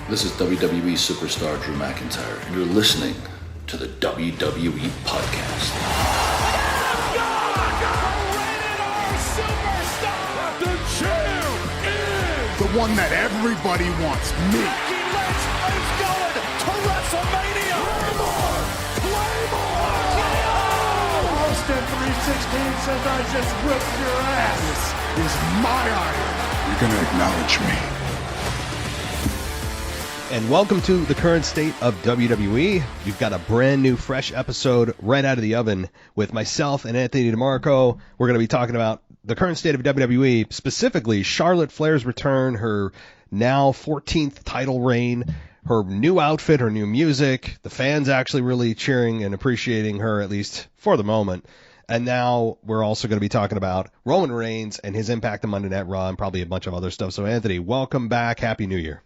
This is WWE superstar Drew McIntyre, and you're listening to the WWE Podcast. The champ is the one that everybody wants, me. It's going to WrestleMania. Claymore! Austin 316 says I just whipped your ass. This is my iron. You're going to acknowledge me. And welcome to the current state of WWE. You've got a brand new, fresh episode right out of the oven with myself and Anthony DeMarco. We're going to be talking about the current state of WWE, specifically Charlotte Flair's return, her now 14th title reign, her new outfit, her new music, the fans actually really cheering and appreciating her, at least for the moment. And now we're also going to be talking about Roman Reigns and his impact on Monday Night Raw and probably a bunch of other stuff. So, Anthony, welcome back. Happy New Year.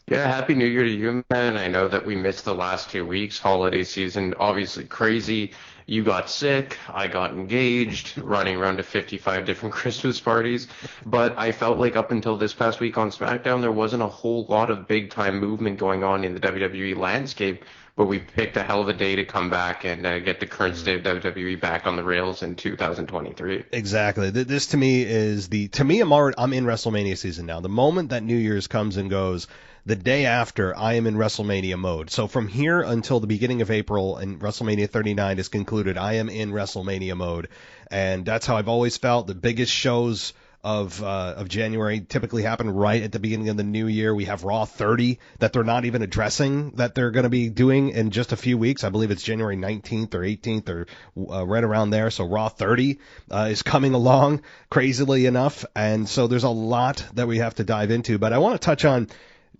Yeah, Happy New Year to you, man. I know that we missed the last 2 weeks. Holiday season, obviously crazy. You got sick. I got engaged, running around to 55 different Christmas parties. But I felt like up until this past week on SmackDown, there wasn't a whole lot of big-time movement going on in the WWE landscape. But we picked a hell of a day to come back and get the current state of WWE back on the rails in 2023. Exactly. This to me is I'm in WrestleMania season now. The moment that New Year's comes and goes, the day after, I am in WrestleMania mode. So from here until the beginning of April and WrestleMania 39 is concluded, I am in WrestleMania mode. And that's how I've always felt. The biggest shows of January typically happen right at the beginning of the new year. We have Raw 30 that they're not even addressing that they're going to be doing in just a few weeks. I believe it's January 19th or 18th or right around there. So Raw 30 is coming along crazily enough. And so there's a lot that we have to dive into. But I want to touch on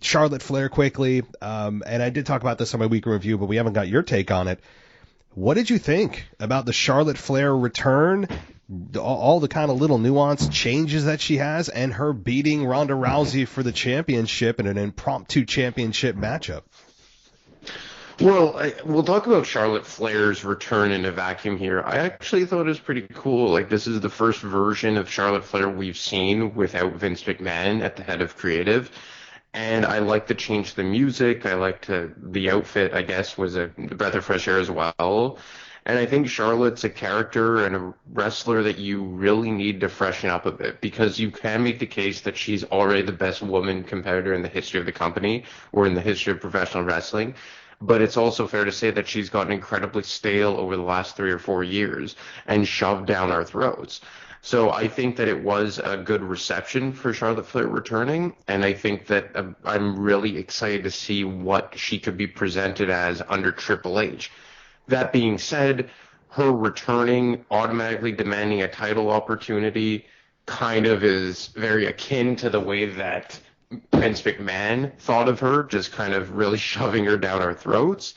Charlotte Flair quickly. And I did talk about this on my week review, but we haven't got your take on it. What did you think about the Charlotte Flair return? All the kind of little nuanced changes that she has, and her beating Ronda Rousey for the championship in an impromptu championship matchup. Well, we'll talk about Charlotte Flair's return in a vacuum here. I actually thought it was pretty cool. Like, this is the first version of Charlotte Flair we've seen without Vince McMahon at the head of creative. And I like the change to the music. I liked the outfit, I guess, was a breath of fresh air as well. And I think Charlotte's a character and a wrestler that you really need to freshen up a bit, because you can make the case that she's already the best woman competitor in the history of the company or in the history of professional wrestling. But it's also fair to say that she's gotten incredibly stale over the last 3 or 4 years and shoved down our throats. So I think that it was a good reception for Charlotte Flair returning, and I think that I'm really excited to see what she could be presented as under Triple H. That being said, her returning, automatically demanding a title opportunity, kind of is very akin to the way that Vince McMahon thought of her, just kind of really shoving her down our throats.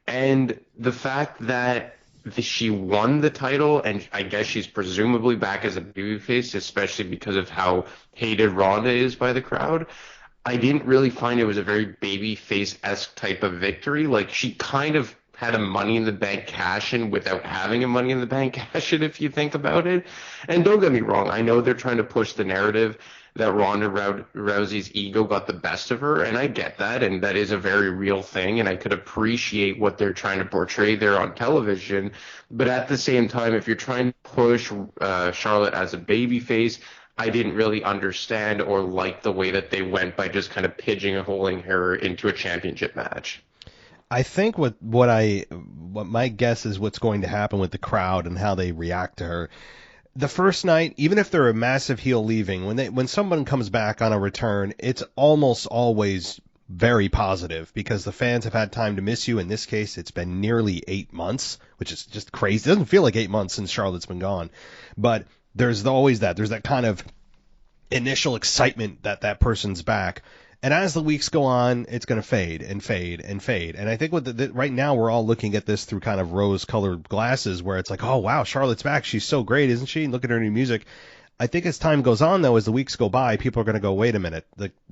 And the fact that she won the title, and I guess she's presumably back as a babyface, especially because of how hated Ronda is by the crowd, I didn't really find it was a very babyface-esque type of victory. Like, she kind of had a Money in the Bank cash-in without having a Money in the Bank cash-in, if you think about it. And don't get me wrong, I know they're trying to push the narrative that Ronda Rousey's ego got the best of her, and I get that, and that is a very real thing, and I could appreciate what they're trying to portray there on television. But at the same time, if you're trying to push Charlotte as a babyface, I didn't really understand or like the way that they went by just kind of pigeonholing her into a championship match. I think what my guess is what's going to happen with the crowd and how they react to her. The first night, even if they're a massive heel leaving, when someone comes back on a return, it's almost always very positive because the fans have had time to miss you. In this case, it's been nearly 8 months, which is just crazy. It doesn't feel like 8 months since Charlotte's been gone, but there's always that kind of initial excitement that person's back. And as the weeks go on, it's going to fade and fade and fade. And I think right now we're all looking at this through kind of rose-colored glasses where it's like, oh, wow, Charlotte's back. She's so great, isn't she? Look at her new music. I think as time goes on, though, as the weeks go by, people are going to go, wait a minute.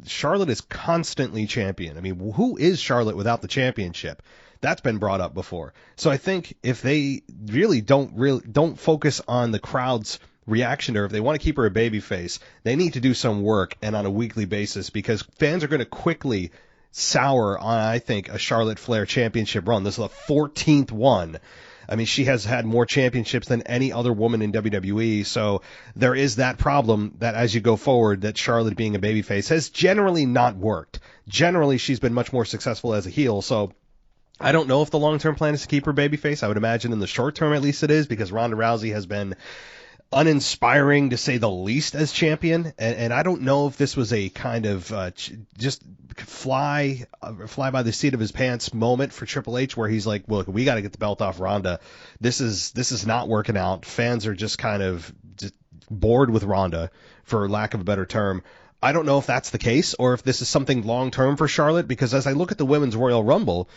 Charlotte is constantly champion. I mean, who is Charlotte without the championship? That's been brought up before. So I think if they really don't focus on the crowd's reaction to her, if they want to keep her a babyface, they need to do some work and on a weekly basis, because fans are going to quickly sour on, I think, a Charlotte Flair championship run. This is the 14th one. I mean, she has had more championships than any other woman in WWE, so there is that problem that as you go forward, that Charlotte being a babyface has generally not worked. Generally, she's been much more successful as a heel, so I don't know if the long-term plan is to keep her babyface. I would imagine in the short term at least it is, because Ronda Rousey has been uninspiring to say the least as champion, and I don't know if this was a kind of just fly by the seat of his pants moment for Triple H, where he's like, look, we got to get the belt off Ronda. This is not working out. Fans are just kind of just bored with Ronda, for lack of a better term. I don't know if that's the case, or if this is something long term for Charlotte, because as I look at the Women's Royal Rumble,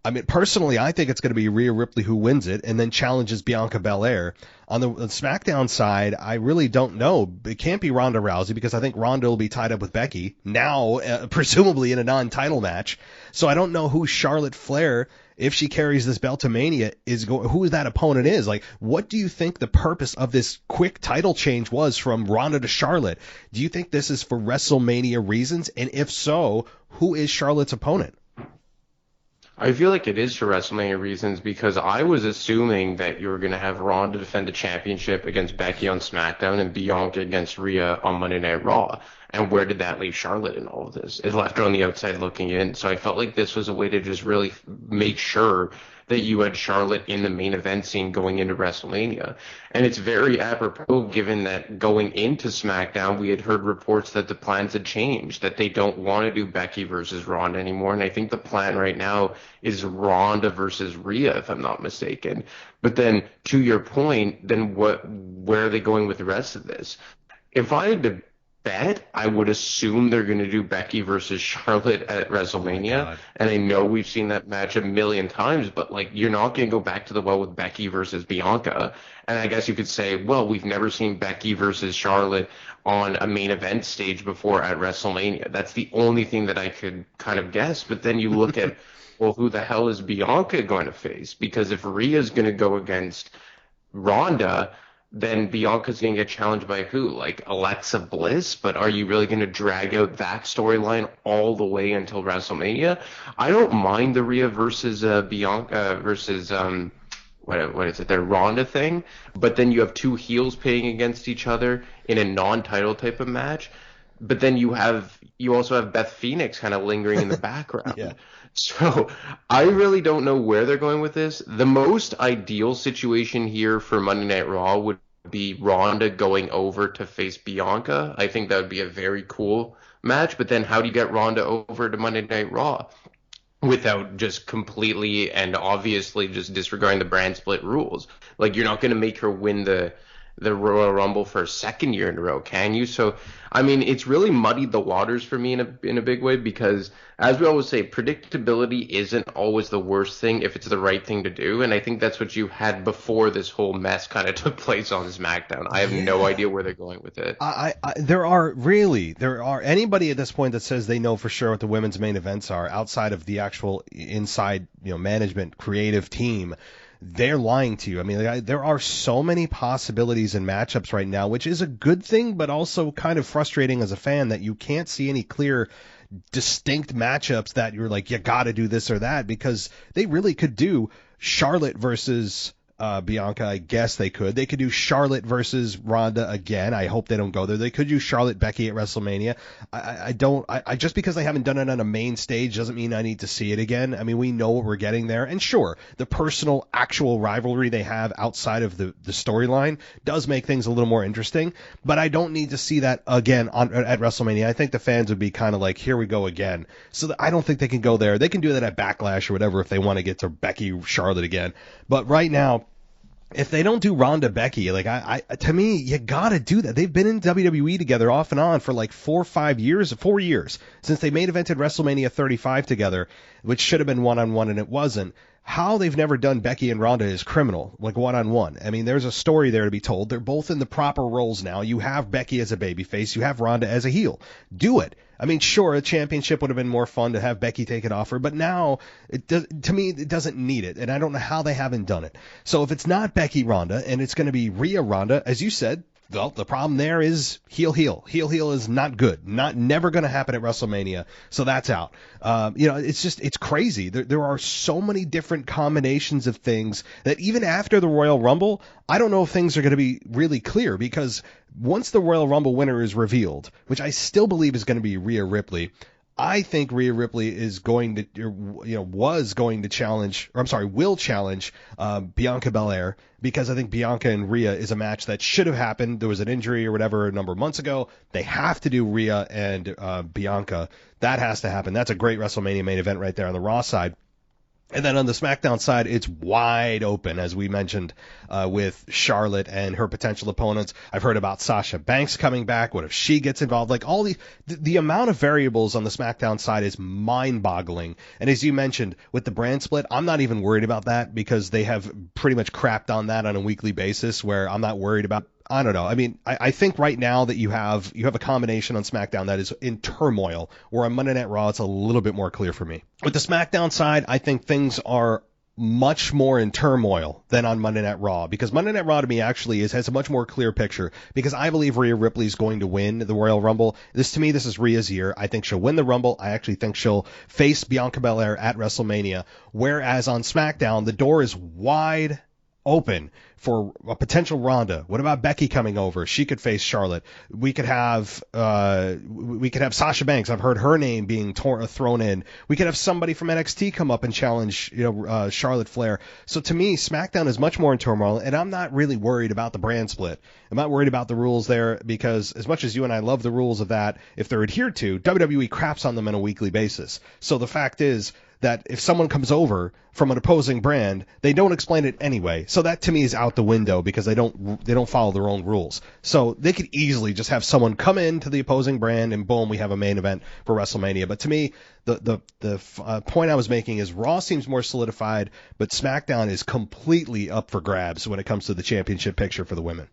I mean, personally, I think it's going to be Rhea Ripley who wins it and then challenges Bianca Belair. On the SmackDown side, I really don't know. It can't be Ronda Rousey, because I think Ronda will be tied up with Becky, now presumably in a non-title match. So I don't know who Charlotte Flair, if she carries this belt to Mania, who that opponent is. Like, what do you think the purpose of this quick title change was from Ronda to Charlotte? Do you think this is for WrestleMania reasons? And if so, who is Charlotte's opponent? I feel like it is for WrestleMania reasons, because I was assuming that you were going to have Ronda defend the championship against Becky on SmackDown and Bianca against Rhea on Monday Night Raw. And where did that leave Charlotte in all of this? It left her on the outside looking in. So I felt like this was a way to just really make sure that you had Charlotte in the main event scene going into WrestleMania. And it's very apropos, given that going into SmackDown, we had heard reports that the plans had changed, that they don't want to do Becky versus Ronda anymore. And I think the plan right now is Ronda versus Rhea, if I'm not mistaken. But then, to your point, then where are they going with the rest of this? If I had to bet, I would assume they're going to do Becky versus Charlotte at WrestleMania. And I know we've seen that match a million times, but like, you're not going to go back to the well with Becky versus Bianca. And I guess you could say, well, we've never seen Becky versus Charlotte on a main event stage before at WrestleMania. That's the only thing that I could kind of guess. But then you look at, well, who the hell is Bianca going to face? Because if Rhea's going to go against Ronda, then Bianca's going to get challenged by who? Like Alexa Bliss? But are you really going to drag out that storyline all the way until WrestleMania? I don't mind the Rhea versus Bianca versus what is it, their Ronda thing, but then you have two heels paying against each other in a non-title type of match. But then you also have Beth Phoenix kind of lingering in the background. Yeah. So I really don't know where they're going with this. The most ideal situation here for Monday Night Raw would be Ronda going over to face Bianca. I think that would be a very cool match. But then how do you get Ronda over to Monday Night Raw without just completely and obviously just disregarding the brand split rules? Like, you're not going to make her win the Royal Rumble for a second year in a row, can you? So, I mean, it's really muddied the waters for me in a big way, because, as we always say, predictability isn't always the worst thing if it's the right thing to do, and I think that's what you had before this whole mess kind of took place on SmackDown. I have no idea where they're going with it. There are anybody at this point that says they know for sure what the women's main events are outside of the actual inside, management creative team. They're lying to you. I mean, there are so many possibilities in matchups right now, which is a good thing, but also kind of frustrating as a fan that you can't see any clear, distinct matchups that you're like, you got to do this or that, because they really could do Charlotte versus Bianca. I guess they could. They could do Charlotte versus Ronda again. I hope they don't go there. They could do Charlotte Becky at WrestleMania. I just because they haven't done it on a main stage doesn't mean I need to see it again. I mean, we know what we're getting there. And sure, the personal, actual rivalry they have outside of the storyline does make things a little more interesting. But I don't need to see that again at WrestleMania. I think the fans would be kind of like, here we go again. So I don't think they can go there. They can do that at Backlash or whatever if they want to get to Becky Charlotte again. But right now, if they don't do Ronda Becky, like to me, you gotta do that. They've been in WWE together off and on for like 4 years since they main evented WrestleMania 35 together, which should have been one-on-one and it wasn't. How they've never done Becky and Ronda is criminal, like one-on-one. I mean, there's a story there to be told. They're both in the proper roles now. You have Becky as a babyface. You have Ronda as a heel. Do it. I mean, sure, a championship would have been more fun to have Becky take it off her, but now, to me, it doesn't need it, and I don't know how they haven't done it. So if it's not Becky Ronda, and it's going to be Rhea Ronda, as you said, Well, the problem there is heel. Heel is not good. Never going to happen at WrestleMania. So that's out. It's crazy. There are so many different combinations of things that even after the Royal Rumble, I don't know if things are going to be really clear, because once the Royal Rumble winner is revealed, which I still believe is going to be Rhea Ripley, I think Rhea Ripley is going to, will challenge Bianca Belair, because I think Bianca and Rhea is a match that should have happened. There was an injury or whatever a number of months ago. They have to do Rhea and Bianca. That has to happen. That's a great WrestleMania main event right there on the Raw side. And then on the SmackDown side, it's wide open, as we mentioned, with Charlotte and her potential opponents. I've heard about Sasha Banks coming back. What if she gets involved? Like, all the amount of variables on the SmackDown side is mind-boggling. And as you mentioned, with the brand split, I'm not even worried about that, because they have pretty much crapped on that on a weekly basis, where I'm not worried about. I don't know. I mean, I think right now that you have a combination on SmackDown that is in turmoil, where on Monday Night Raw it's a little bit more clear for me. With the SmackDown side, I think things are much more in turmoil than on Monday Night Raw, because Monday Night Raw to me actually has a much more clear picture, because I believe Rhea Ripley is going to win the Royal Rumble. This is Rhea's year. I think she'll win the Rumble. I actually think she'll face Bianca Belair at WrestleMania, whereas on SmackDown the door is wide open for a potential Ronda. What about Becky coming over? She could face Charlotte. We could have Sasha Banks. I've heard her name being thrown in. We could have somebody from NXT come up and challenge Charlotte Flair. So to me, SmackDown is much more in turmoil, and I'm not really worried about the brand split. I'm not worried about the rules there, because as much as you and I love the rules of that, if they're adhered to, WWE craps on them on a weekly basis. So the fact is that if someone comes over from an opposing brand, they don't explain it anyway. So that to me is out the window, because they don't follow their own rules. So they could easily just have someone come into the opposing brand and boom, we have a main event for WrestleMania. But to me, the point I was making is Raw seems more solidified, but SmackDown is completely up for grabs when it comes to the championship picture for the women.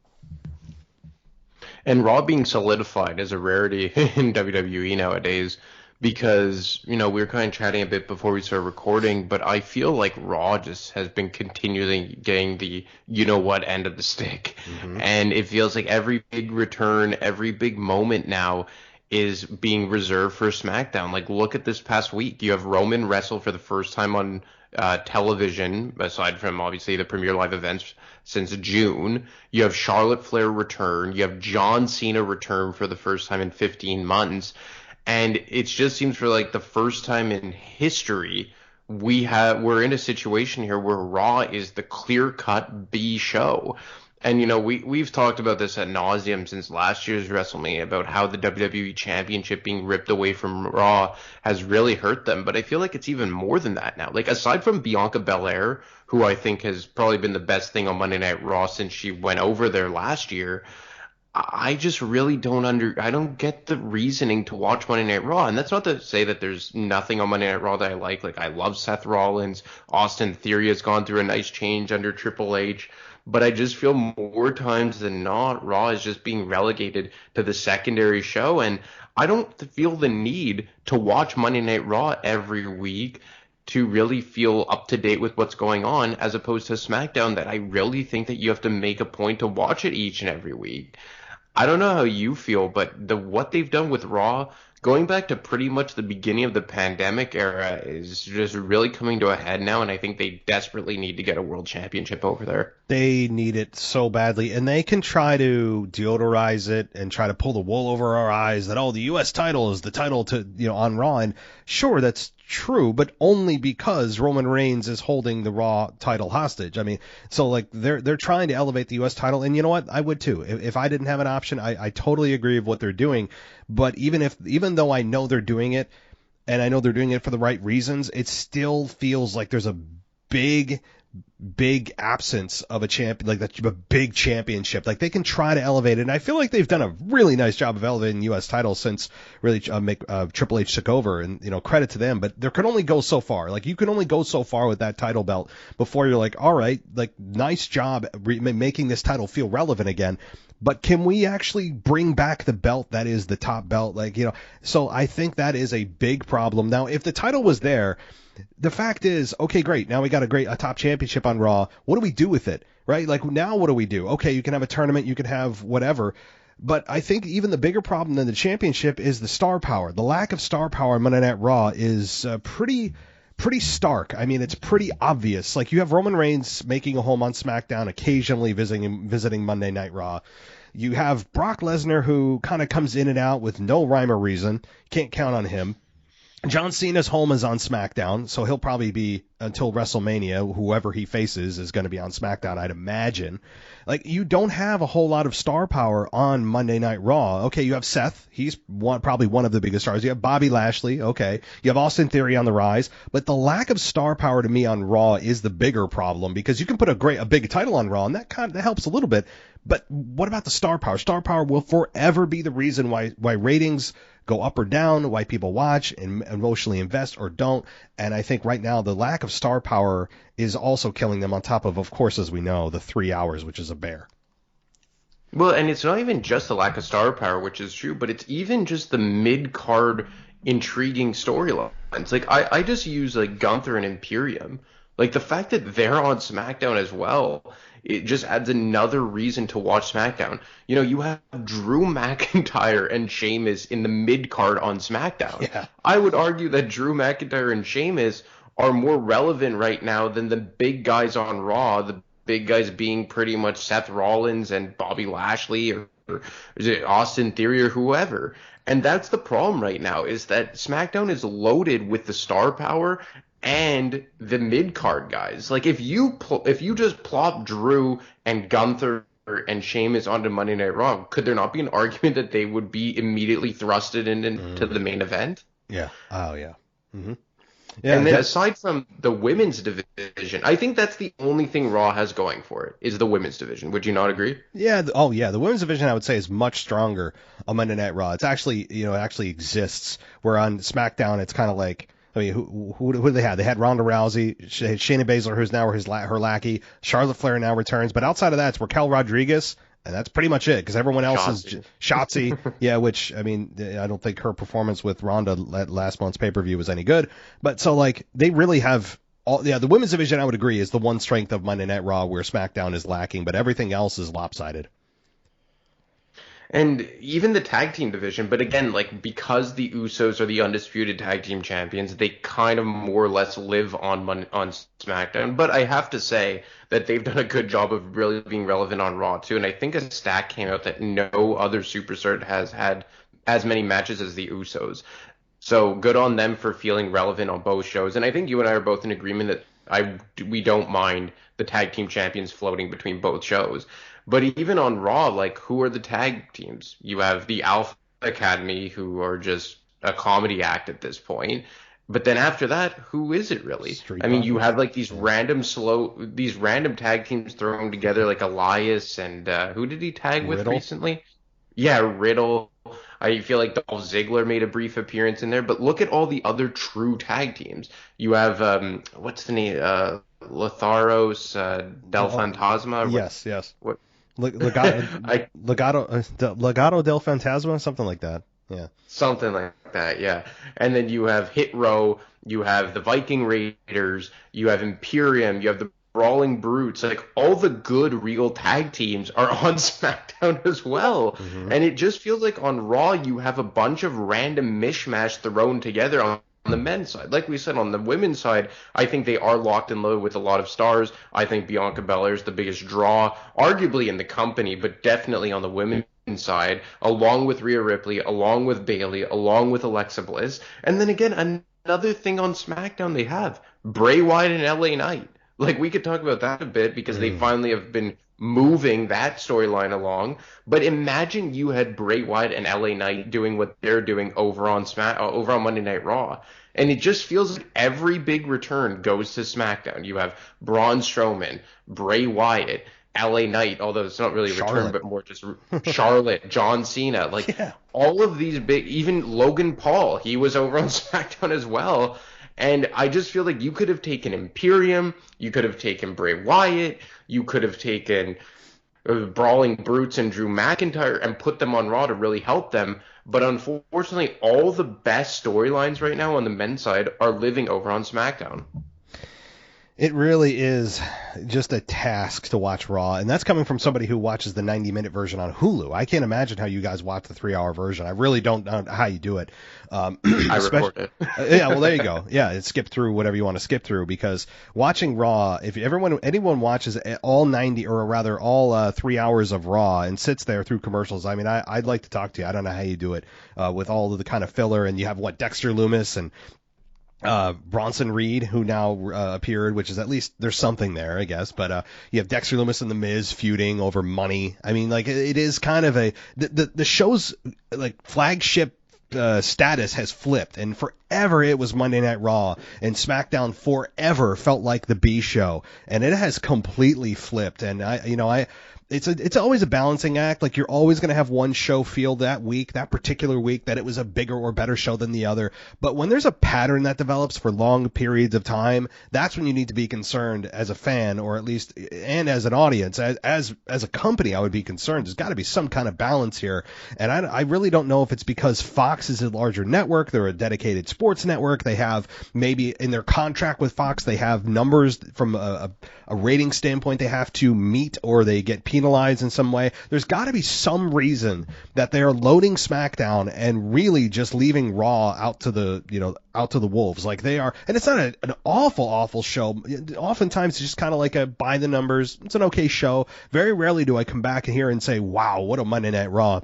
And Raw being solidified is a rarity in WWE nowadays, because, we were kind of chatting a bit before we started recording, but I feel like Raw just has been continually getting the end of the stick. Mm-hmm. And it feels like every big return, every big moment now is being reserved for SmackDown. Like, look at this past week. You have Roman wrestle for the first time on television, aside from obviously the premier live events since June. You have Charlotte Flair return. You have John Cena return for the first time in 15 months. And it just seems for like the first time in history, we're in a situation here where Raw is the clear-cut B show. And, we've talked about this ad nauseum since last year's WrestleMania, about how the WWE Championship being ripped away from Raw has really hurt them. But I feel like it's even more than that now. Like, aside from Bianca Belair, who I think has probably been the best thing on Monday Night Raw since she went over there last year, I just really I don't get the reasoning to watch Monday Night Raw. And that's not to say that there's nothing on Monday Night Raw that I like. Like, I love Seth Rollins. Austin Theory has gone through a nice change under Triple H. But I just feel more times than not, Raw is just being relegated to the secondary show. And I don't feel the need to watch Monday Night Raw every week to really feel up to date with what's going on, as opposed to SmackDown, that I really think that you have to make a point to watch it each and every week. I don't know how you feel, but what they've done with Raw, going back to pretty much the beginning of the pandemic era, is just really coming to a head now, and I think they desperately need to get a world championship over there. They need it so badly, and they can try to deodorize it and try to pull the wool over our eyes that, the U.S. title is the title to, on Raw, and sure, that's true, but only because Roman Reigns is holding the Raw title hostage. I mean, so like they're trying to elevate the U.S. title, and you know what? I would too. If I didn't have an option, I totally agree with what they're doing. But even though I know they're doing it, and I know they're doing it for the right reasons, it still feels like there's a big absence of a champion, like a big championship. Like, they can try to elevate it, and I feel like they've done a really nice job of elevating the U.S. title since really Triple H took over, and credit to them. But there can only go so far. Like, you can only go so far with that title belt before you're like, all right, like, nice job making this title feel relevant again. But can we actually bring back the belt that is the top belt? So I think that is a big problem. Now, if the title was there, the fact is, okay, great. Now we got a top championship championship on Raw. What do we do with it, right? Like, now what do we do? Okay, you can have a tournament, you can have whatever. But I think even the bigger problem than the championship is the star power. The lack of star power on Monday Night Raw is pretty stark. I mean, it's pretty obvious. Like, you have Roman Reigns making a home on SmackDown, occasionally visiting Monday Night Raw. You have Brock Lesnar, who kind of comes in and out with no rhyme or reason. Can't count on him. John Cena's home is on SmackDown, so he'll probably be, until WrestleMania, whoever he faces is going to be on SmackDown, I'd imagine. Like, you don't have a whole lot of star power on Monday Night Raw. Okay, you have Seth. He's probably one of the biggest stars. You have Bobby Lashley. Okay. You have Austin Theory on the rise. But the lack of star power to me on Raw is the bigger problem, because you can put a big title on Raw, and that helps a little bit. But what about the star power? Star power will forever be the reason why ratings go up or down, why people watch and emotionally invest or don't. And I think right now the lack of star power is also killing them, on top of course, as we know, the 3 hours, which is a bear. Well, and it's not even just the lack of star power, which is true, but it's even just the mid-card intriguing storylines. Like, I just use, like, Gunther and Imperium. Like, the fact that they're on SmackDown as well, it just adds another reason to watch SmackDown. You know, you have Drew McIntyre and Sheamus in the mid-card on SmackDown. Yeah. I would argue that Drew McIntyre and Sheamus are more relevant right now than the big guys on Raw, the big guys being pretty much Seth Rollins and Bobby Lashley or is it Austin Theory or whoever. And that's the problem right now, is that SmackDown is loaded with the star power and the mid-card guys. Like, if you just plop Drew and Gunther and Sheamus onto Monday Night Raw, could there not be an argument that they would be immediately thrusted into the main event? Yeah. Oh, yeah. Mm-hmm. Yeah, and then aside from the women's division, I think that's the only thing Raw has going for it, is the women's division. Would you not agree? Yeah. The women's division, I would say, is much stronger on Monday Night Raw. It's actually, it actually exists. Where on SmackDown, it's kind of like, I mean, who do they have? They had Ronda Rousey, Shayna Baszler, who's now her lackey. Charlotte Flair now returns. But outside of that, it's Raquel Rodriguez, and that's pretty much it, because everyone else is Shotzi. Yeah, which, I mean, I don't think her performance with Ronda at last month's pay-per-view was any good. But so, like, they really have the women's division, I would agree, is the one strength of Monday Night Raw where SmackDown is lacking, but everything else is lopsided. And even the tag team division, but again, like, because the Usos are the undisputed tag team champions, they kind of more or less live on SmackDown. But I have to say that they've done a good job of really being relevant on Raw too. And I think a stat came out that no other superstar has had as many matches as the Usos. So good on them for feeling relevant on both shows. And I think you and I are both in agreement that we don't mind the tag team champions floating between both shows. But even on Raw, like, who are the tag teams? You have the Alpha Academy, who are just a comedy act at this point. But then after that, who is it really? I mean, you have like these random tag teams thrown together, like Elias and who did he tag with recently? Yeah, Riddle. I feel like Dolph Ziggler made a brief appearance in there. But look at all the other true tag teams. You have what's the name? Lotharos del Fantasma. Yes. What? Legado del Fantasma, something like that. Yeah. Something like that, yeah. And then you have Hit Row, you have the Viking Raiders, you have Imperium, you have the Brawling Brutes. Like, all the good real tag teams are on SmackDown as well. Mm-hmm. And it just feels like on Raw you have a bunch of random mishmash thrown together on the men's side. Like we said, on the women's side, I think they are locked and loaded with a lot of stars. I think Bianca Belair is the biggest draw, arguably in the company, but definitely on the women's side, along with Rhea Ripley, along with Bayley, along with Alexa Bliss. And then again, another thing on SmackDown they have, Bray Wyatt and LA Knight. Like, we could talk about that a bit because they finally have been moving that storyline along. But imagine you had Bray Wyatt and LA Knight doing what they're doing over on Monday Night Raw. And it just feels like every big return goes to SmackDown. You have Braun Strowman, Bray Wyatt, LA Knight, although it's not really a return, but more just Charlotte, John Cena. Like, all of these big, even Logan Paul, he was over on SmackDown as well. And I just feel like you could have taken Imperium, you could have taken Bray Wyatt, you could have taken Brawling Brutes and Drew McIntyre and put them on Raw to really help them. But unfortunately, all the best storylines right now on the men's side are living over on SmackDown. It really is just a task to watch Raw, and that's coming from somebody who watches the 90-minute version on Hulu. I can't imagine how you guys watch the 3-hour version. I really don't know how you do it. I record it. Yeah, well, there you go. Yeah, skip through whatever you want to skip through, because watching Raw, if anyone watches all 90, or rather all 3 hours of Raw and sits there through commercials, I mean, I'd like to talk to you. I don't know how you do it with all of the kind of filler, and you have Dexter Lumis and Bronson Reed, who now appeared, which is at least there's something there, I guess. But you have Dexter Lumis and The Miz feuding over money. I mean, like, it is kind of the show's like flagship status has flipped, and forever it was Monday Night Raw, and SmackDown forever felt like the B show, and it has completely flipped. And it's always a balancing act. Like, you're always going to have one show feel that particular week, that it was a bigger or better show than the other. But when there's a pattern that develops for long periods of time, that's when you need to be concerned as a fan, or at least, and as an audience, as a company, I would be concerned. There's got to be some kind of balance here. And I really don't know if it's because Fox is a larger network. They're a dedicated sports network. They have, maybe in their contract with Fox, they have numbers from a rating standpoint they have to meet, or they get penalized in some way. There's got to be some reason that they are loading SmackDown and really just leaving Raw out to the wolves, like they are. And it's not an awful show. Oftentimes it's just kind of like a by the numbers. It's an okay show. Very rarely do I come back here and say, wow, what a Monday Night Raw.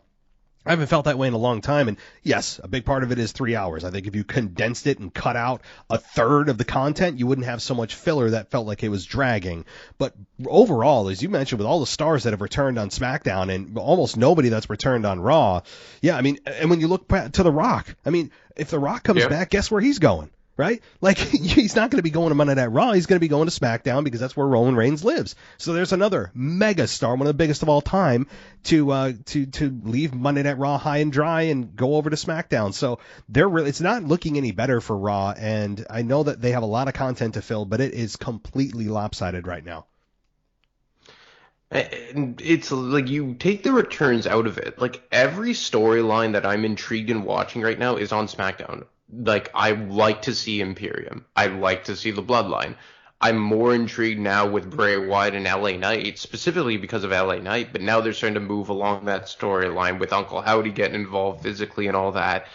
I haven't felt that way in a long time, and yes, a big part of it is 3 hours. I think if you condensed it and cut out a third of the content, you wouldn't have so much filler that felt like it was dragging. But overall, as you mentioned, with all the stars that have returned on SmackDown and almost nobody that's returned on Raw, yeah, I mean, and when you look to The Rock, I mean, if The Rock comes back, guess where he's going? Right? Like, he's not going to be going to Monday Night Raw. He's going to be going to SmackDown, because that's where Roman Reigns lives. So there's another mega star, one of the biggest of all time, to leave Monday Night Raw high and dry and go over to SmackDown. So it's not looking any better for Raw, and I know that they have a lot of content to fill, but it is completely lopsided right now. And it's like, you take the returns out of it. Like, every storyline that I'm intrigued in watching right now is on SmackDown. Like, I like to see Imperium. I like to see the Bloodline. I'm more intrigued now with Bray Wyatt and LA Knight, specifically because of LA Knight, but now they're starting to move along that storyline with Uncle Howdy getting involved physically and all that.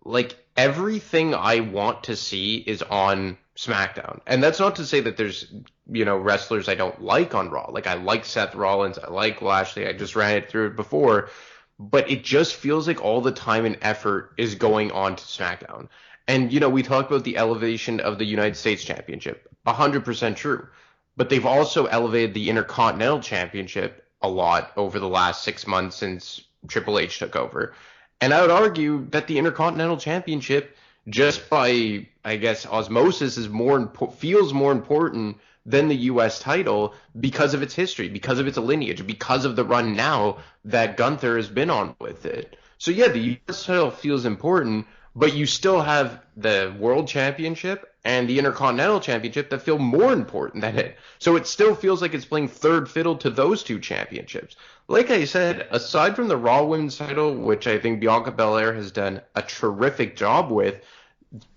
Like, everything I want to see is on SmackDown. And that's not to say that there's, wrestlers I don't like on Raw. Like, I like Seth Rollins, I like Lashley, I just ran it through it before. But it just feels like all the time and effort is going on to SmackDown. And, we talked about the elevation of the United States Championship. 100% true. But they've also elevated the Intercontinental Championship a lot over the last 6 months since Triple H took over. And I would argue that the Intercontinental Championship, just by, I guess, osmosis, feels more important than the U.S. title because of its history, because of its lineage, because of the run now that Gunther has been on with it. So yeah, the U.S. title feels important, but you still have the World Championship and the Intercontinental Championship that feel more important than it. So it still feels like it's playing third fiddle to those two championships. Like I said, aside from the Raw Women's title, which I think Bianca Belair has done a terrific job with,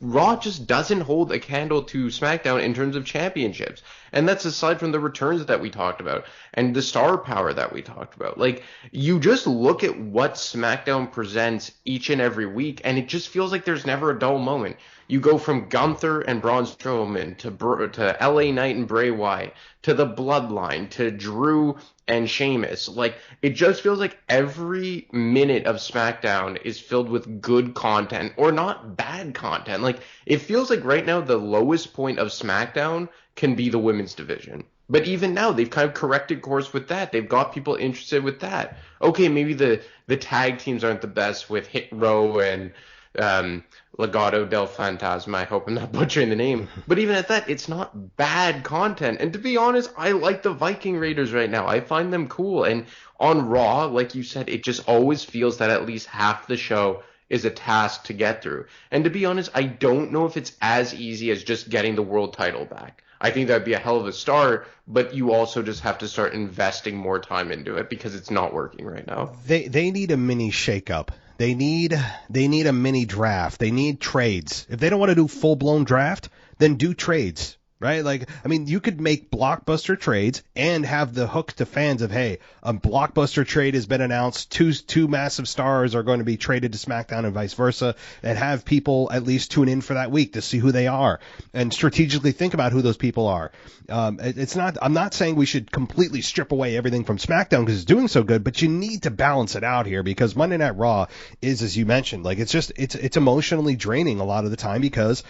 Raw just doesn't hold a candle to SmackDown in terms of championships. And that's aside from the returns that we talked about and the star power that we talked about. Like, you just look at what SmackDown presents each and every week, and it just feels like there's never a dull moment. You go from Gunther and Braun Strowman to LA Knight and Bray Wyatt, to the Bloodline, to Drew and Sheamus. Like, it just feels like every minute of SmackDown is filled with good content, or not bad content. Like, it feels like right now the lowest point of SmackDown can be the women's division. But even now, they've kind of corrected course with that. They've got people interested with that. Okay, maybe the tag teams aren't the best with Hit Row and Legado del Fantasma. I hope I'm not butchering the name. But even at that, it's not bad content. And to be honest, I like the Viking Raiders right now. I find them cool. And on Raw, like you said, it just always feels that at least half the show is a task to get through. And to be honest, I don't know if it's as easy as just getting the world title back. I think that'd be a hell of a start, but you also just have to start investing more time into it because it's not working right now. They need a mini shakeup. They need a mini draft. They need trades. If they don't want to do full-blown draft, then do trades. right? Like, I mean, you could make blockbuster trades and have the hook to fans of, hey, a blockbuster trade has been announced, two massive stars are going to be traded to SmackDown and vice versa, and have people at least tune in for that week to see who they are and strategically think about who those people are. I'm not saying we should completely strip away everything from SmackDown because it's doing so good, but you need to balance it out here because Monday Night Raw is, as you mentioned, like it's emotionally draining a lot of the time because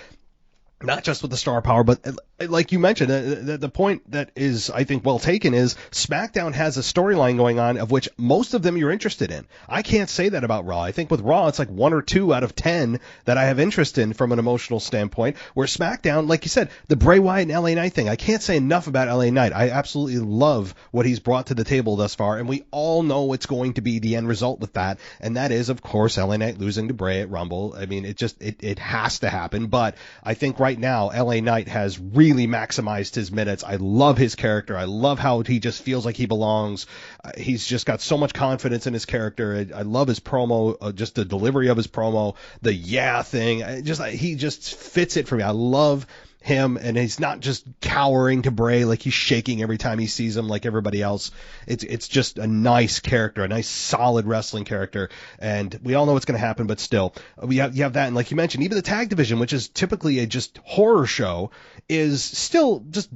not just with the star power, but like you mentioned, the point that is, I think, well taken is SmackDown has a storyline going on of which most of them you're interested in. I can't say that about Raw. I think with Raw, it's like 1 or 2 out of 10 that I have interest in from an emotional standpoint, where SmackDown, like you said, the Bray Wyatt and LA Knight thing, I can't say enough about LA Knight. I absolutely love what he's brought to the table thus far, and we all know it's going to be the end result with that, and that is, of course, LA Knight losing to Bray at Rumble. I mean, it has to happen, but I think right now, LA Knight has really maximized his minutes. I love his character. I love how he just feels like he belongs. He's just got so much confidence in his character. I love his promo, just the delivery of his promo, the thing. He just fits it for me. I love him, and he's not just cowering to Bray like he's shaking every time he sees him like everybody else. It's just a nice character, a nice solid wrestling character, and we all know what's going to happen, but still you have that. And like you mentioned, even the tag division, which is typically a just horror show, is still just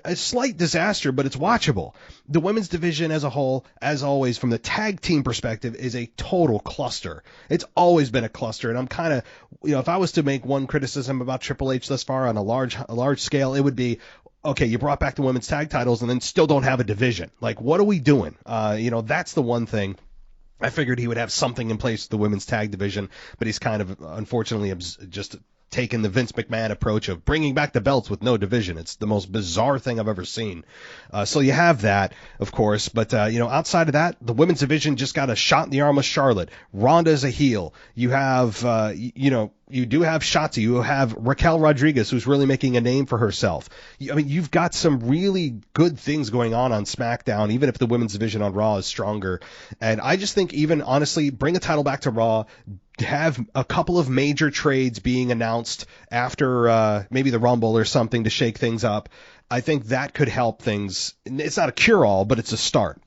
a slight disaster, but it's watchable. The women's division as a whole, as always, from the tag team perspective, is a total cluster. It's always been a cluster, and I'm kind of, if I was to make one criticism about Triple H thus far on a large scale, it would be, okay, you brought back the women's tag titles and then still don't have a division. Like, what are we doing? That's the one thing. I figured he would have something in place with the women's tag division, but he's kind of, unfortunately, just taken the Vince McMahon approach of bringing back the belts with no division. It's the most bizarre thing I've ever seen. So you have that, of course, but outside of that, the women's division just got a shot in the arm with Charlotte. Ronda's a heel. You have, you do have Shotzi. You have Raquel Rodriguez, who's really making a name for herself. I mean, you've got some really good things going on SmackDown, even if the women's division on Raw is stronger. And I just think even, honestly, bring a title back to Raw, have a couple of major trades being announced after maybe the Rumble or something to shake things up. I think that could help things. It's not a cure-all, but it's a start.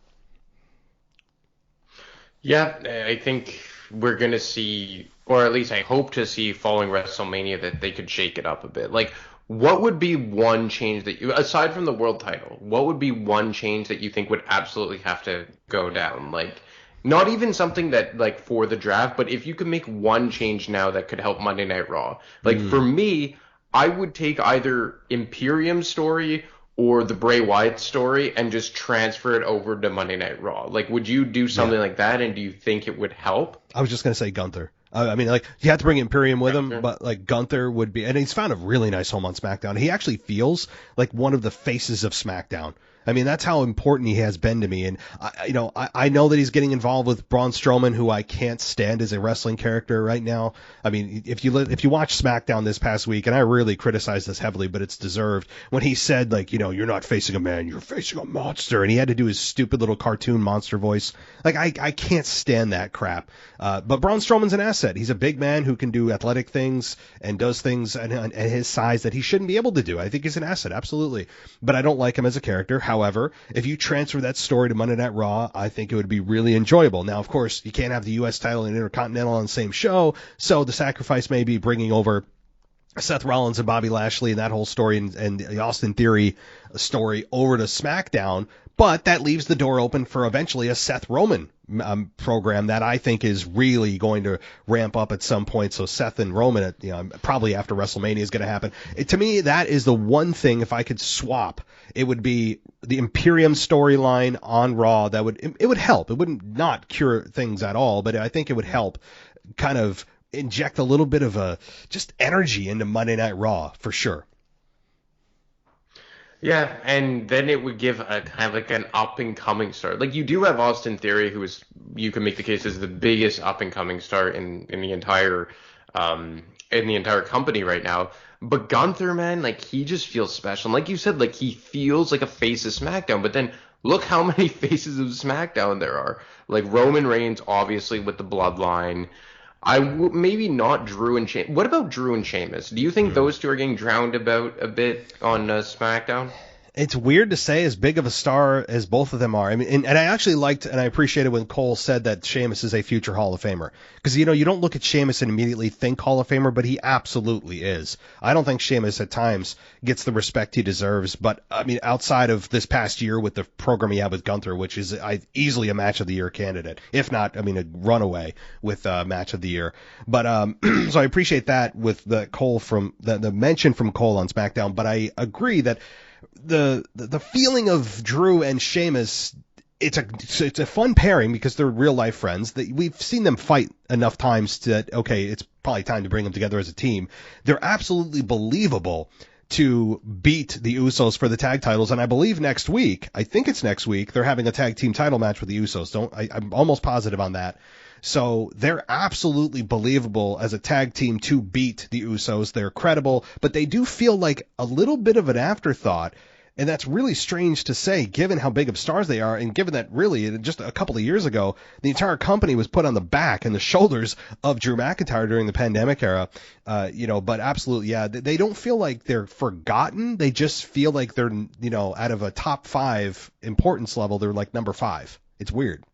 Yeah, I think we're going to see, or at least I hope to see following WrestleMania, that they could shake it up a bit. Like, what would be one change that you, aside from the world title, what would be one change that you think would absolutely have to go down? Like, not even something that, like, for the draft, but if you could make one change now that could help Monday Night Raw. Like, for me, I would take either Imperium's story or the Bray Wyatt story and just transfer it over to Monday Night Raw. Like, would you do something like that, and do you think it would help? I was just going to say Gunther. I mean, like, you have to bring Imperium with him, but, like, Gunther would be, and he's found a really nice home on SmackDown. He actually feels like one of the faces of SmackDown. I mean, that's how important he has been to me. And, I know that he's getting involved with Braun Strowman, who I can't stand as a wrestling character right now. I mean, if you watch SmackDown this past week, and I really criticized this heavily, but it's deserved, when he said, like, you're not facing a man, you're facing a monster, and he had to do his stupid little cartoon monster voice. Like, I can't stand that crap. But Braun Strowman's an asset. He's a big man who can do athletic things and does things at his size that he shouldn't be able to do. I think he's an asset, absolutely. But I don't like him as a character. However, if you transfer that story to Monday Night Raw, I think it would be really enjoyable. Now, of course, you can't have the U.S. title and Intercontinental on the same show, so the sacrifice may be bringing over Seth Rollins and Bobby Lashley and that whole story and the Austin Theory story over to SmackDown, but that leaves the door open for eventually a Seth Roman program that I think is really going to ramp up at some point. So Seth and Roman, probably after WrestleMania is going to happen. To me, that is the one thing, if I could swap, it would be the Imperium storyline on Raw. It would help. It wouldn't not cure things at all, but I think it would help kind of inject a little bit of just energy into Monday Night Raw for sure. Yeah, and then it would give a kind of like an up-and-coming star. Like, you do have Austin Theory, who is, you can make the case, is the biggest up-and-coming star in the entire company right now. But Gunther, man, like, he just feels special. And like you said, like, he feels like a face of SmackDown. But then look how many faces of SmackDown there are. Like, Roman Reigns, obviously, with the bloodline. Maybe not Drew and Sheamus. What about Drew and Sheamus? Do you think those two are getting drowned about a bit on SmackDown? It's weird to say as big of a star as both of them are. I mean, and I actually liked and I appreciated when Cole said that Sheamus is a future Hall of Famer. Because, you don't look at Sheamus and immediately think Hall of Famer, but he absolutely is. I don't think Sheamus at times gets the respect he deserves. But, I mean, outside of this past year with the program he had with Gunther, which is easily a Match of the Year candidate. If not, I mean, a runaway with Match of the Year. But so I appreciate that with the Cole from the mention from Cole on SmackDown. But I agree that the feeling of Drew and Sheamus, it's a fun pairing because they're real life friends. We've seen them fight enough times that, okay, it's probably time to bring them together as a team. They're absolutely believable to beat the Usos for the tag titles, and I believe next week, they're having a tag team title match with the Usos. I'm almost positive on that. So they're absolutely believable as a tag team to beat the Usos. They're credible, but they do feel like a little bit of an afterthought. And that's really strange to say, given how big of stars they are, and given that really just a couple of years ago, the entire company was put on the back and the shoulders of Drew McIntyre during the pandemic era. But absolutely, yeah, they don't feel like they're forgotten. They just feel like they're, out of a top 5 importance level, they're like number 5. It's weird.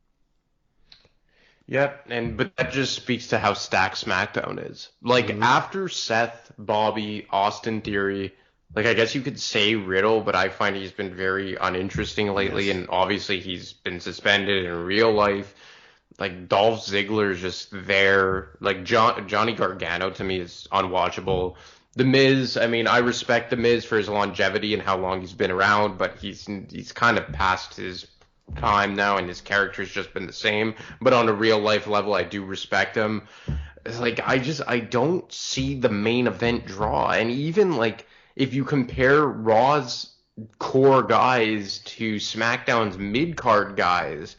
Yep, but that just speaks to how stacked SmackDown is. Like, after Seth, Bobby, Austin Theory, like, I guess you could say Riddle, but I find he's been very uninteresting lately, and obviously he's been suspended in real life. Like, Dolph Ziggler's just there. Like, Johnny Gargano, to me, is unwatchable. The Miz, I mean, I respect The Miz for his longevity and how long he's been around, but he's kind of past his time now, and his character's just been the same. But on a real life level, I do respect him. Like, I don't see the main event draw. And even, like, if you compare Raw's core guys to SmackDown's mid-card guys,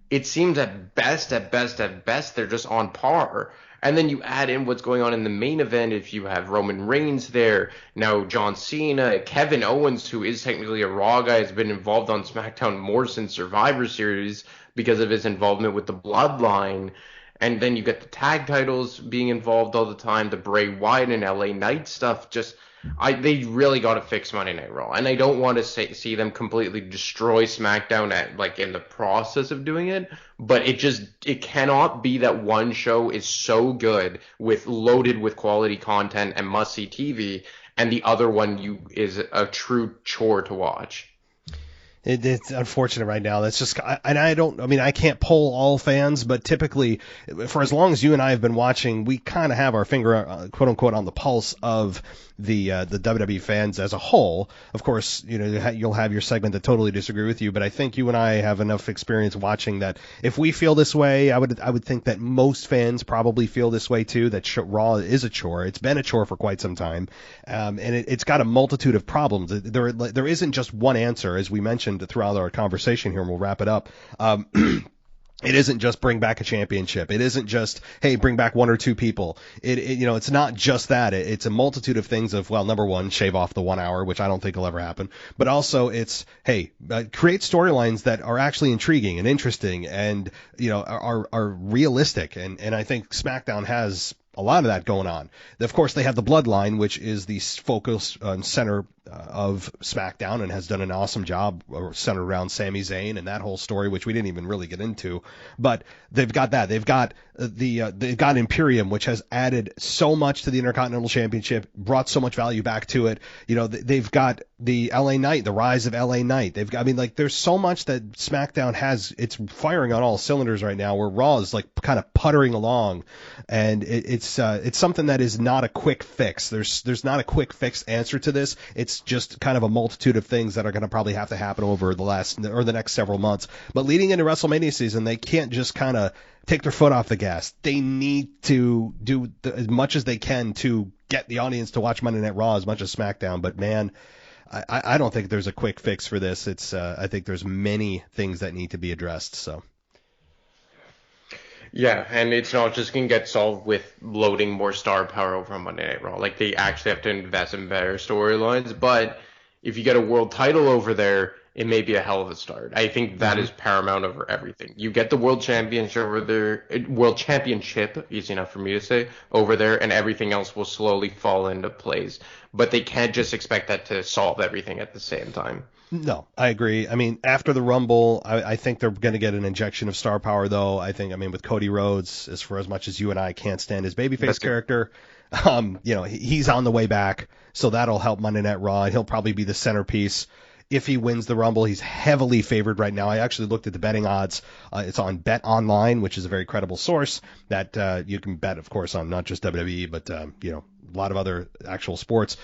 it seems at best, they're just on par. And then you add in what's going on in the main event. If you have Roman Reigns there, now John Cena, Kevin Owens, who is technically a Raw guy, has been involved on SmackDown more since Survivor Series because of his involvement with the Bloodline. And then you get the tag titles being involved all the time, the Bray Wyatt and LA Knight stuff. They really got to fix Monday Night Raw, and I don't want to see them completely destroy SmackDown in the process of doing it. But it cannot be that one show is so good loaded with quality content and must see TV, and the other one is a true chore to watch. It's unfortunate right now. That's just, and I can't poll all fans, but typically, for as long as you and I have been watching, we kind of have our finger, quote unquote, on the pulse of the WWE fans as a whole. Of course, you'll have your segment that totally disagree with you, but I think you and I have enough experience watching that if we feel this way, I would think that most fans probably feel this way too. That Raw is a chore. It's been a chore for quite some time, and it's got a multitude of problems. There isn't just one answer, as we mentioned throughout our conversation here, and we'll wrap it up. It isn't just bring back a championship. It isn't just, hey, bring back 1 or 2 people. It's not just that. It's a multitude of things of, well, number one, shave off the 1 hour, which I don't think will ever happen. But also it's, hey, create storylines that are actually intriguing and interesting and, are realistic. And I think SmackDown has a lot of that going on. Of course, they have the Bloodline, which is the focus center of SmackDown and has done an awesome job centered around Sami Zayn and that whole story, which we didn't even really get into. But they've got that. They've got they've got Imperium, which has added so much to the Intercontinental Championship, brought so much value back to it. They've got the LA Knight, the rise of LA Knight. There's so much that SmackDown has. It's firing on all cylinders right now, where Raw is kind of puttering along, and it's something that is not a quick fix. There's not a quick fix answer to this. It's just kind of a multitude of things that are going to probably have to happen over the next several months. But leading into WrestleMania season, they can't just kind of take their foot off the gas. They need to do as much as they can to get the audience to watch Monday Night Raw as much as SmackDown. But man, I don't think there's a quick fix for this. I think there's many things that need to be addressed. So. Yeah, and it's not just going to get solved with loading more star power over on Monday Night Raw. Like, they actually have to invest in better storylines. But if you get a world title over there, it may be a hell of a start. I think that is paramount over everything. You get the world championship over there, world championship, easy enough for me to say, over there, and everything else will slowly fall into place. But they can't just expect that to solve everything at the same time. No, I agree. I mean, after the Rumble, I think they're going to get an injection of star power, though. I mean, with Cody Rhodes, as much as you and I can't stand his babyface character, he's on the way back, so that'll help Monday Night Raw. He'll probably be the centerpiece. If he wins the Rumble, he's heavily favored right now. I actually looked at the betting odds. It's on Bet Online, which is a very credible source that you can bet, of course, on not just WWE, but a lot of other actual sports.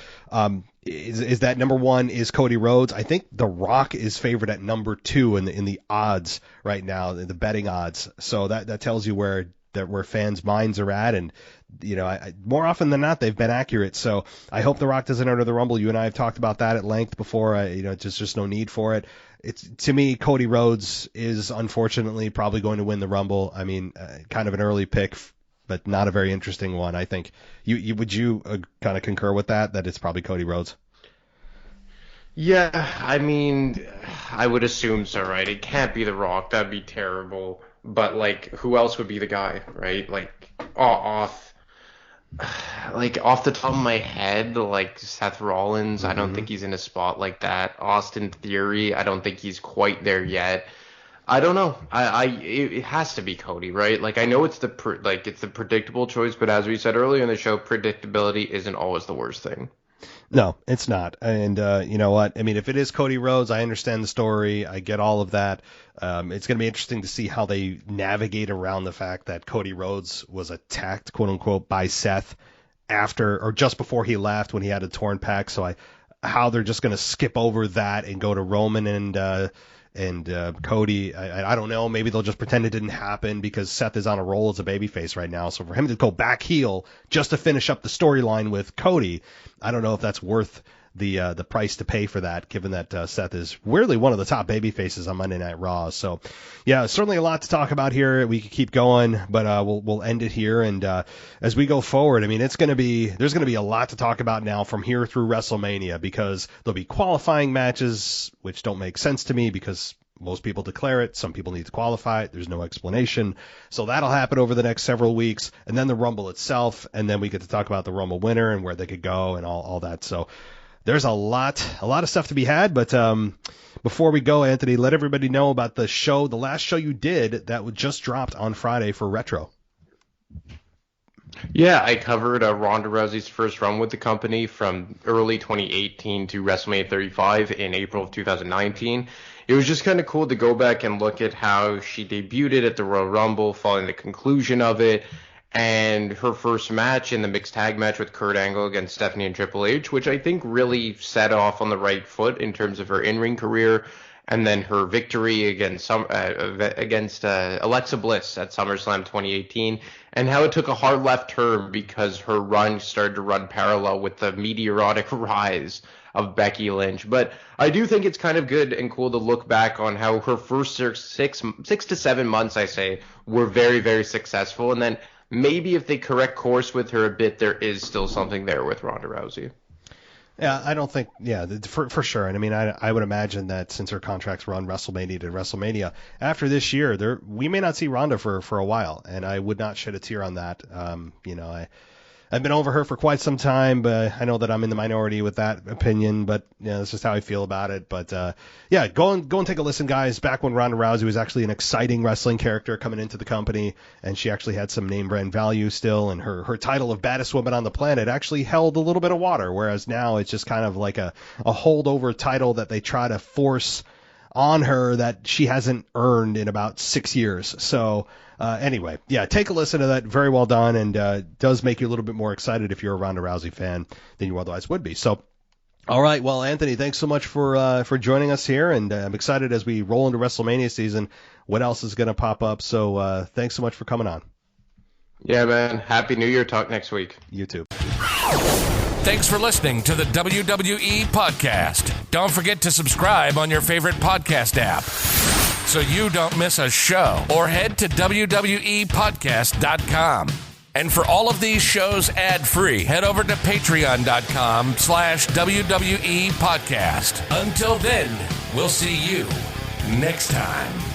Is that number one is Cody Rhodes? I think The Rock is favored at number 2 in the odds right now, the betting odds. So that tells you where fans' minds are at, and more often than not, they've been accurate. So I hope The Rock doesn't enter the Rumble. You and I have talked about that at length before. Just no need for it. To me, Cody Rhodes is unfortunately probably going to win the Rumble. I mean, kind of an early pick, but not a very interesting one. I think would you kind of concur with that it's probably Cody Rhodes? Yeah, I mean, I would assume so, right? It can't be The Rock. That'd be terrible. But who else would be the guy, right? Off the top of my head, Seth Rollins. I don't think he's in a spot like that. Austin Theory. I don't think he's quite there yet. I don't know. It has to be Cody, right? I know it's the predictable choice, but as we said earlier in the show, predictability isn't always the worst thing. No, it's not. And you know what? I mean, if it is Cody Rhodes, I understand the story. I get all of that. It's going to be interesting to see how they navigate around the fact that Cody Rhodes was attacked, quote unquote, by Seth after or just before he left when he had a torn pec. So how they're just going to skip over that and go to Roman and Cody. I don't know. Maybe they'll just pretend it didn't happen because Seth is on a roll as a babyface right now. So for him to go back heel just to finish up the storyline with Cody, I don't know if that's worth the price to pay for that, given that Seth is really one of the top babyfaces on Monday Night Raw. So, yeah, certainly a lot to talk about here. We could keep going, but we'll end it here. And as we go forward, I mean, there's going to be a lot to talk about now from here through WrestleMania, because there'll be qualifying matches, which don't make sense to me because most people declare it. Some people need to qualify it. There's no explanation. So that'll happen over the next several weeks. And then the Rumble itself. And then we get to talk about the Rumble winner and where they could go and all that. So there's a lot of stuff to be had. But before we go, Anthony, let everybody know about the last show you did that just dropped on Friday for Retro. Yeah, I covered Ronda Rousey's first run with the company from early 2018 to WrestleMania 35 in April of 2019. It was just kind of cool to go back and look at how she debuted at the Royal Rumble following the conclusion of it, and her first match in the mixed tag match with Kurt Angle against Stephanie and Triple H, which I think really set off on the right foot in terms of her in-ring career, and then her victory against Alexa Bliss at SummerSlam 2018, and how it took a hard left turn because her run started to run parallel with the meteoric rise of Becky Lynch. But I do think it's kind of good and cool to look back on how her first 6 to 7 months, I say, were very, very successful. And then maybe if they correct course with her a bit, there is still something there with Ronda Rousey. Yeah, I don't think, for sure. And I mean, I would imagine that since her contracts run WrestleMania to WrestleMania, after this year, we may not see Ronda for a while, and I would not shed a tear on that. I've been over her for quite some time, but I know that I'm in the minority with that opinion, but that's just how I feel about it. But go and take a listen, guys. Back when Ronda Rousey was actually an exciting wrestling character coming into the company, and she actually had some name brand value still, and her title of baddest woman on the planet actually held a little bit of water, whereas now it's just kind of like a holdover title that they try to force on her that she hasn't earned in about 6 years. So anyway, take a listen to that. Very well done, and does make you a little bit more excited if you're a Ronda Rousey fan than you otherwise would be. So, all right, well, Anthony, thanks so much for joining us here, and I'm excited as we roll into WrestleMania season, what else is going to pop up. So thanks so much for coming on. Yeah, man. Happy New Year. Talk next week. You too. Thanks for listening to the WWE Podcast. Don't forget to subscribe on your favorite podcast app so you don't miss a show, or head to WWEpodcast.com. And for all of these shows ad-free, head over to patreon.com/WWE Podcast. Until then, We'll see you next time.